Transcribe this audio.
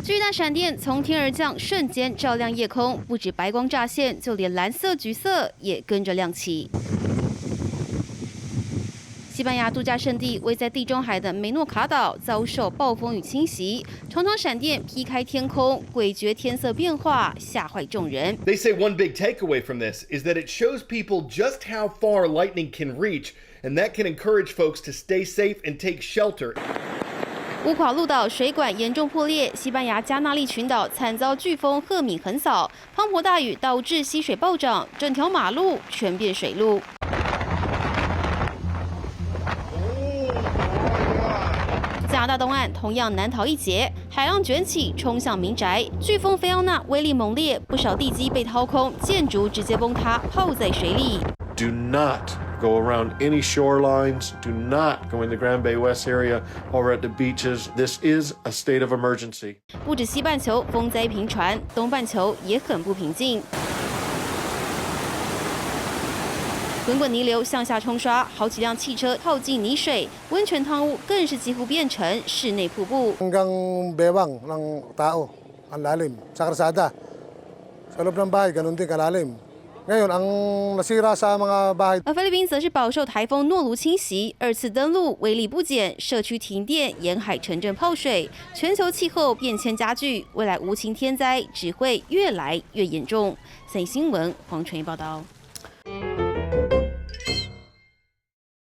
巨大闪电从天而降，瞬间照亮夜空，不止白光乍现，就连蓝色、橘色也跟着亮起。 西班牙度假胜地位在地中海的梅诺卡岛遭受暴风雨侵袭，重重闪电劈开天空，诡谲天色变化，吓坏众人。They say one big takeaway from this is that it shows people just how far lightning can reach, and that can encourage folks to stay safe and take shelter. 乌垮路岛水管严重破裂，西班牙加那利群岛惨遭飓风赫米横扫，滂沱大雨导致溪水暴涨，整条马路全变水路。 加拿大东岸同样难逃一劫，海浪卷起，冲向民宅。飓风菲奥娜威力猛烈，不少地基被掏空，建筑直接崩塌，泡在水里。Do not go around any shorelines. Do not go in the Grand Bay West area or at the beaches. This is a state of emergency. 不止西半球风灾频传，东半球也很不平静。 滚滚泥流向下冲刷，好几辆汽车泡进泥水，温泉汤屋更是几乎变成室内瀑布。Hanggang bewang ng tao ang lalim sa kalsada. Sa loob ng bahay, ganun din kalalim. Ngayon, ang nasira sa mga bahay. 而菲律宾则是饱受台风诺卢侵袭，二次登陆威力不减，社区停电，沿海城镇泡水，全球气候变迁加剧，未来无情天灾只会越来越严重。三立新闻黄纯一报道。